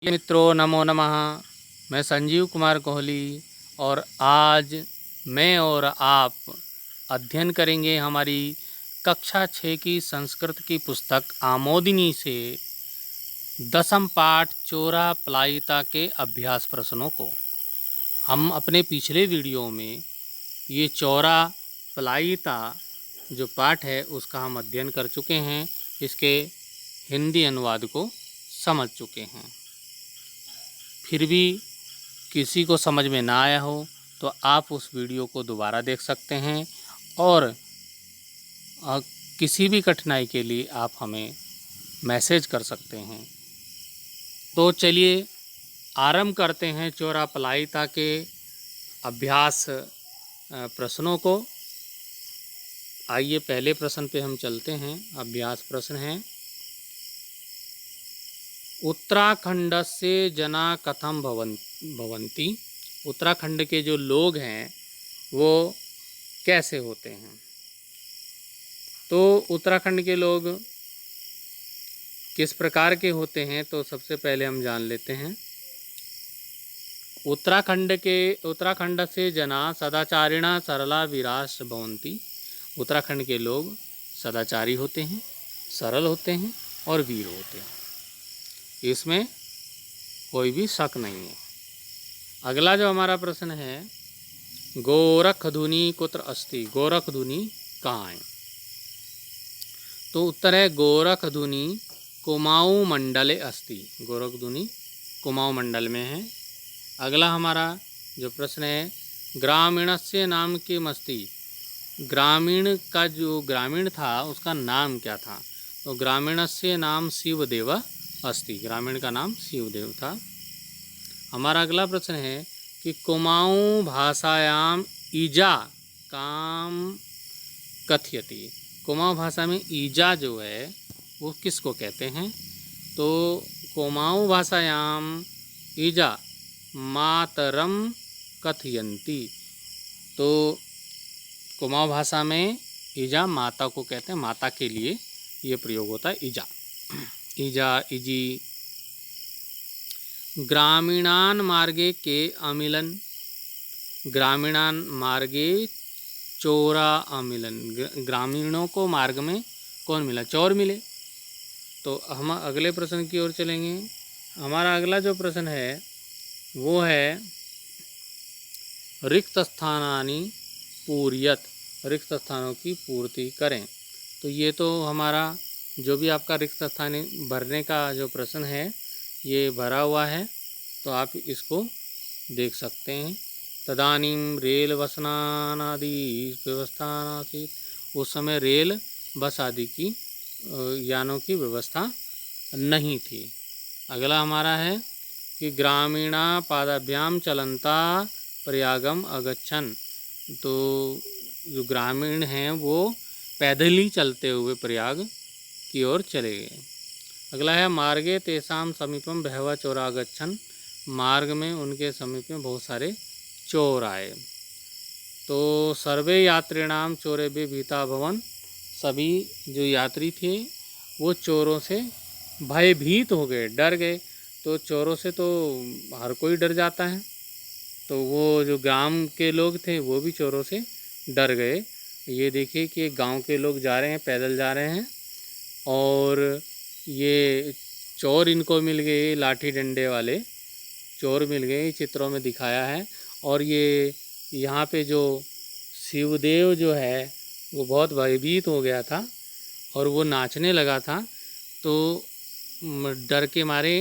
मित्रों नमो नमः। मैं संजीव कुमार कोहली और आज मैं और आप अध्ययन करेंगे हमारी कक्षा 6 की संस्कृत की पुस्तक आमोदिनी से दसम पाठ चोरा पलायिता के अभ्यास प्रश्नों को। हम अपने पिछले वीडियो में ये चोरा पलायिता जो पाठ है उसका हम अध्ययन कर चुके हैं, इसके हिंदी अनुवाद को समझ चुके हैं। फिर भी किसी को समझ में ना आया हो तो आप उस वीडियो को दोबारा देख सकते हैं और किसी भी कठिनाई के लिए आप हमें मैसेज कर सकते हैं। तो चलिए आरंभ करते हैं चोरा पलायिता के अभ्यास प्रश्नों को। आइए पहले प्रश्न पे हम चलते हैं। अभ्यास प्रश्न है, उत्तराखंडस्य जना कथम भवन्ति। उत्तराखंड के जो लोग हैं वो कैसे होते हैं। तो उत्तराखंड के लोग किस प्रकार के होते हैं तो सबसे पहले हम जान लेते हैं। उत्तराखंड से जना सदाचारिणा सरला वीराश भवन्ति। उत्तराखंड के लोग सदाचारी होते हैं, सरल होते हैं और वीर होते हैं, इसमें कोई भी शक नहीं है। अगला जो हमारा प्रश्न है, गोरखधुनी कुत्र अस्ति। गोरखधुनी कहाँ है। तो उत्तर है गोरखधुनी कुमाऊं मंडले अस्ति। गोरखधुनी कुमाऊं मंडल में है। अगला हमारा जो प्रश्न है, ग्रामीणस्य नाम किम अस्ति। ग्रामीण का जो ग्रामीण था उसका नाम क्या था। तो ग्रामीणस्य नाम शिवदेव अस्ति। ग्रामीण का नाम शिवदेव था। हमारा अगला प्रश्न है कि कुमाऊं भाषायाम ईजा काम कथयति। कुमाऊं भाषा में ईजा जो है वो किसको कहते हैं। तो कुमाऊं भाषायाम ईजा मातरम कथयन्ति। तो कुमाऊं भाषा में ईजा माता को कहते हैं, माता के लिए ये प्रयोग होता है ईजा। ईजा इजी। ग्रामीणान मार्गे के अमिलन। ग्रामीणान मार्गे चोरा अमिलन। ग्रामीणों को मार्ग में कौन मिला, चोर मिले। तो हम अगले प्रश्न की ओर चलेंगे। हमारा अगला जो प्रश्न है वो है, रिक्त स्थानानि पूर्यत। रिक्त स्थानों की पूर्ति करें। तो ये तो हमारा जो भी आपका रिक्त स्थान भरने का जो प्रश्न है ये भरा हुआ है, तो आप इसको देख सकते हैं। तदानीम रेल बसनादि व्यवस्था नासीत्। उस समय रेल बस आदि की यानों की व्यवस्था नहीं थी। अगला हमारा है कि ग्रामीणा पादाभ्याम चलंता प्रयागम अगच्छन। तो जो ग्रामीण हैं वो पैदल ही चलते हुए प्रयाग की ओर चले गए। अगला है, मार्गे तेषाम समीपम बहवा चोरा गच्छन। मार्ग में उनके समीप में बहुत सारे चोर आए। तो सर्वे यात्रिणाम चोरे बे भीता भवन। सभी जो यात्री थे वो चोरों से भयभीत हो गए, डर गए। तो चोरों से तो हर कोई डर जाता है, तो वो जो ग्राम के लोग थे वो भी चोरों से डर गए। ये देखिए कि गांव के लोग जा रहे हैं, पैदल जा रहे हैं और ये चोर इनको मिल गए, लाठी डंडे वाले चोर मिल गए, चित्रों में दिखाया है। और ये यहाँ पे जो शिवदेव जो है वो बहुत भयभीत हो गया था और वो नाचने लगा था। तो डर के मारे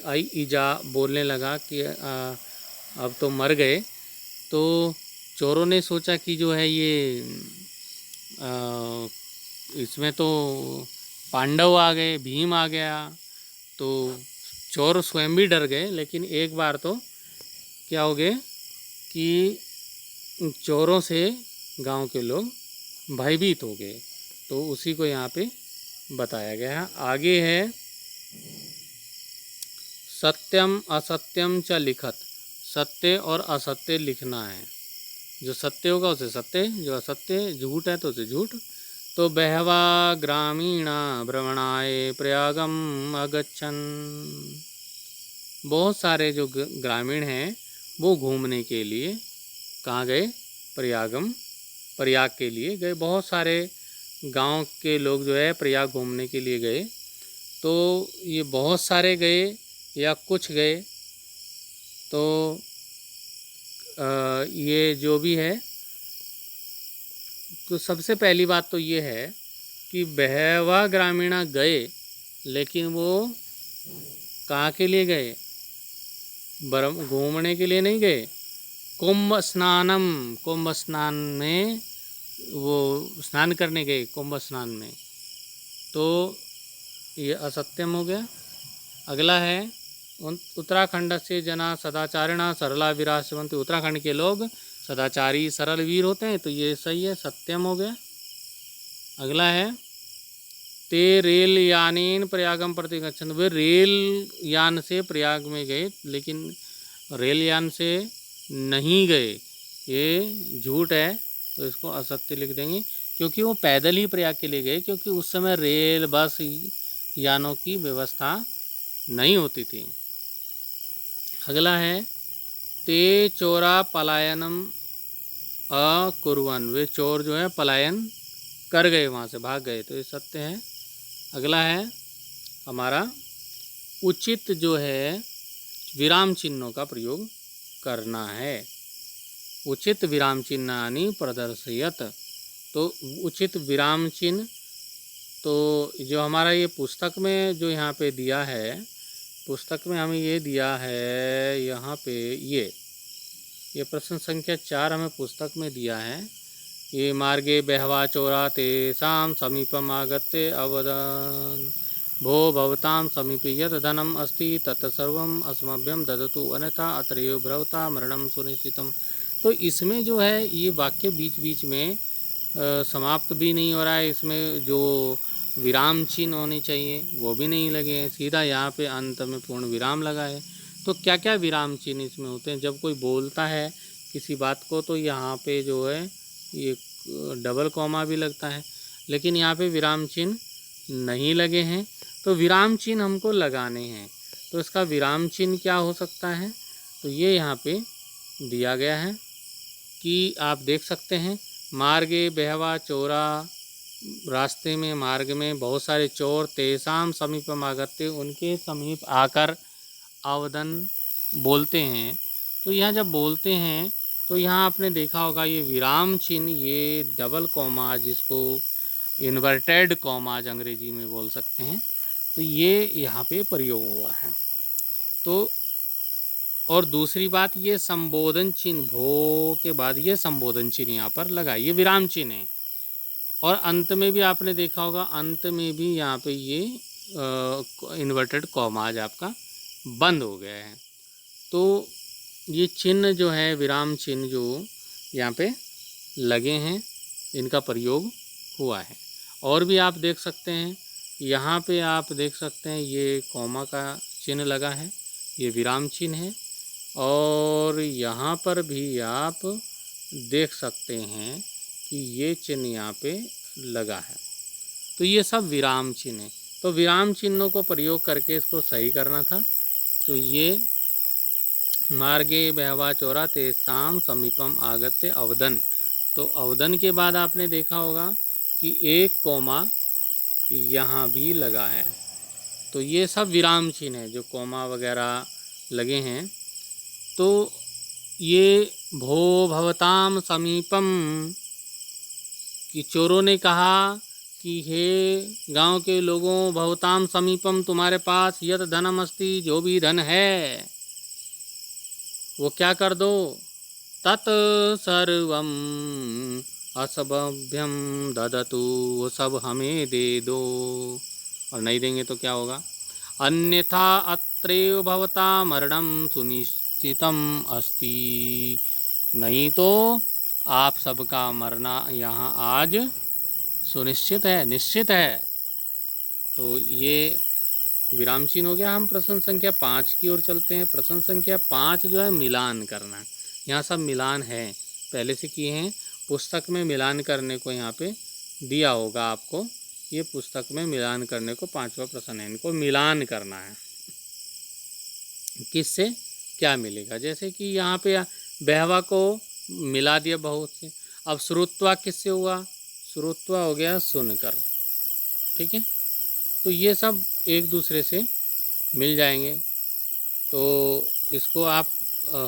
आई ईजा बोलने लगा कि अब तो मर गए। तो चोरों ने सोचा कि जो है ये इसमें तो पांडव आ गए, भीम आ गया। तो चोर स्वयं भी डर गए, लेकिन एक बार तो क्या हो गए कि चोरों से गांव के लोग भयभीत हो गए। तो उसी को यहाँ पे बताया गया है। आगे है, सत्यम असत्यम च लिखत। सत्य और असत्य लिखना है। जो सत्य होगा उसे सत्य, जो असत्य झूठ है तो उसे झूठ। तो बहवा ग्रामीणा भ्रमणाय प्रयागम अगच्छन्। बहुत सारे जो ग्रामीण हैं वो घूमने के लिए कहाँ गए? प्रयाग के लिए गए। बहुत सारे गांव के लोग जो है प्रयाग घूमने के लिए गए। तो ये बहुत सारे गए या कुछ गए, तो ये जो भी है, तो सबसे पहली बात तो ये है कि बहवा ग्रामीणा गए, लेकिन वो कहाँ के लिए गए? घूमने के लिए नहीं गए। कुंभ स्नान में वो स्नान करने गए, कुंभ स्नान में। तो ये असत्यम हो गया। अगला है उत्तराखंड से जना सदाचारिणा सरला विरासवंती। उत्तराखंड के लोग सदाचारी सरल वीर होते हैं, तो ये सही है, सत्यम हो गया। अगला है ते रेल यानेन प्रयागम प्रति गच्छन्ति। वे रेल यान से प्रयाग में गए, लेकिन रेल यान से नहीं गए, ये झूठ है, तो इसको असत्य लिख देंगे, क्योंकि वो पैदल ही प्रयाग के लिए गए, क्योंकि उस समय रेल बस यानों की व्यवस्था नहीं होती थी। अगला है ते चोरा पलायनम अकुर्वन्। वे चोर जो है पलायन कर गए, वहाँ से भाग गए, तो ये सत्य है। अगला है हमारा उचित जो है विराम चिन्हों का प्रयोग करना है। उचित विराम चिन्हानि प्रदर्शयत। तो उचित विराम चिन्ह, तो जो हमारा ये पुस्तक में जो यहाँ पे दिया है, पुस्तक में हमें ये दिया है यहाँ पे, ये प्रश्न संख्या 4 हमें पुस्तक में दिया है। ये मार्गे बहवा चोरा तेषां समीपम आगत्य अवदन् भो भवतां समीपे यत् धनम अस्ति तत् सर्वम् अस्मभ्यं ददतु अन्यथा अत्रैव भवता मरणं सुनिश्चितम्। तो इसमें जो है ये वाक्य बीच बीच में समाप्त भी नहीं हो रहा है, इसमें जो विराम चिन्ह होने चाहिए वो भी नहीं लगे हैं, सीधा यहाँ पे अंत में पूर्ण विराम लगा है। तो क्या क्या विराम चिन्ह इसमें होते हैं? जब कोई बोलता है किसी बात को, तो यहाँ पे जो है ये डबल कॉमा भी लगता है, लेकिन यहाँ पे विराम चिन्ह नहीं लगे हैं, तो विराम चिन्ह हमको लगाने हैं। तो इसका विराम चिन्ह क्या हो सकता है? तो ये यहाँ पे दिया गया है कि आप देख सकते हैं, मार्गे बहवा चोरा, रास्ते में मार्ग में बहुत सारे चोर, तेसाम समीपम आगत्य, उनके समीप आकर अवदन बोलते हैं। तो यहाँ जब बोलते हैं तो यहाँ आपने देखा होगा ये विराम चिन्ह, ये डबल कॉमा, जिसको इन्वर्टेड कॉमाज अंग्रेजी में बोल सकते हैं, तो ये यहाँ पे प्रयोग हुआ है। तो और दूसरी बात, ये संबोधन चिन्ह, भो के बाद ये संबोधन चिन्ह यहाँ पर लगा, ये विराम चिन्ह है। और अंत में भी आपने देखा होगा, अंत में भी यहाँ पे ये इन्वर्टेड कॉमाज आपका बंद हो गया है। तो ये चिन्ह जो है, विराम चिन्ह जो यहाँ पे लगे हैं, इनका प्रयोग हुआ है। और भी आप देख सकते हैं, यहाँ पे आप देख सकते हैं ये कॉमा का चिन्ह लगा है, ये विराम चिन्ह है। और यहाँ पर भी आप देख सकते हैं कि ये चिन्ह यहाँ पे लगा है। तो ये सब विराम चिन्ह है। तो विराम चिन्हों को प्रयोग करके इसको सही करना था। तो ये मार्गे बहवा चोरा तेषां समीपम आगत्य अवदन, तो अवदन के बाद आपने देखा होगा कि एक कोमा यहाँ भी लगा है। तो ये सब विराम चिन्ह है जो कोमा वगैरह लगे हैं। तो ये भो भवताम समीपम, कि चोरों ने कहा कि हे गांव के लोगों, भवताम समीपम, तुम्हारे पास यत धनम अस्ति, जो भी धन है वो क्या कर दो, तत् सर्वम असभ्यम ददतु, वो सब हमें दे दो। और नहीं देंगे तो क्या होगा, अन्यथा अत्रैव भवता मरणम सुनिश्चितम अस्ति, नहीं तो आप सबका मरना यहाँ आज सुनिश्चित है, निश्चित है। तो ये विराम चिन्ह हो गया। हम प्रश्न संख्या 5 की ओर चलते हैं। प्रश्न संख्या 5 जो है मिलान करना, यहाँ सब मिलान है, पहले से किए हैं। पुस्तक में मिलान करने को यहाँ पे दिया होगा आपको, ये पुस्तक में मिलान करने को 5वां प्रश्न है, इनको मिलान करना है। किससे क्या मिलेगा। जैसे कि यहाँ पे बहवा को मिला दिया बहुत से। अब श्रुत्वा किससे हुआ, श्रुत्वा हो गया सुनकर, ठीक है। तो ये सब एक दूसरे से मिल जाएंगे। तो इसको आप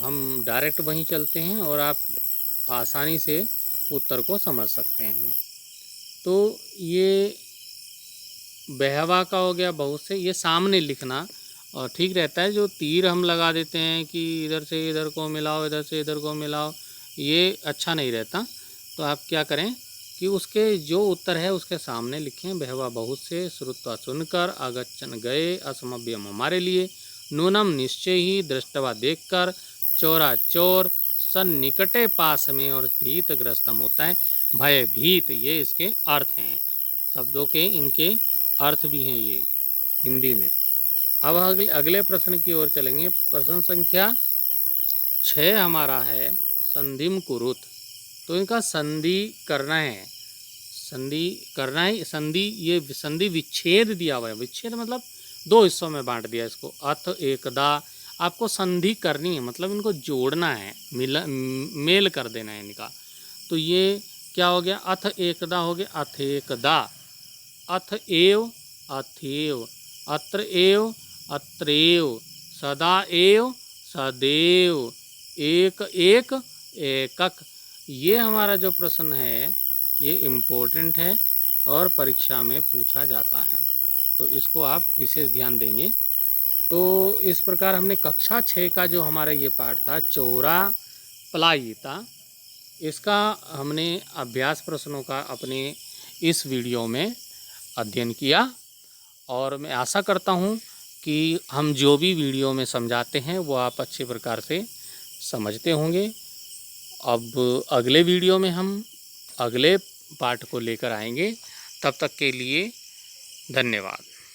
हम डायरेक्ट वहीं चलते हैं और आप आसानी से उत्तर को समझ सकते हैं। तो ये बहवा का हो गया बहुत से, ये सामने लिखना और ठीक रहता है। जो तीर हम लगा देते हैं कि इधर से इधर को मिलाओ, इधर से इधर को मिलाओ, ये अच्छा नहीं रहता। तो आप क्या करें कि उसके जो उत्तर है उसके सामने लिखें। बहवा बहुत से, श्रुत्वा सुनकर, अगच्छन गए, असमभ्यम हमारे लिए, नूनम निश्चय ही, दृष्टवा देखकर, चोरा चोर, सन्निकटे पास में, और भीतग्रस्तम होता है भयभीत। ये इसके अर्थ हैं, शब्दों के इनके अर्थ भी हैं ये हिंदी में। अब अगले प्रश्न की ओर चलेंगे। प्रश्न संख्या 6 हमारा है संधिम कुरुत। तो इनका संधि करना है, संधि करना है। संधि, ये संधि विच्छेद दिया हुआ है। विच्छेद मतलब 2 हिस्सों में बांट दिया इसको। अथ एकदा, आपको संधि करनी है, मतलब इनको जोड़ना है, मेल कर देना है इनका। तो ये क्या हो गया, अथ एकदा हो गया अथ एकदा, अथ एव अथेव, अत्र एव अत्रेव, सदा एव सदैव, एक एक एकक। ये हमारा जो प्रश्न है ये इम्पोर्टेंट है और परीक्षा में पूछा जाता है, तो इसको आप विशेष ध्यान देंगे। तो इस प्रकार हमने कक्षा 6 का जो हमारा ये पाठ था चोरा पलायिता, इसका हमने अभ्यास प्रश्नों का अपने इस वीडियो में अध्ययन किया। और मैं आशा करता हूँ कि हम जो भी वीडियो में समझाते हैं वो आप अच्छे प्रकार से समझते होंगे। अब अगले वीडियो में हम अगले पाठ को लेकर आएंगे। तब तक के लिए धन्यवाद।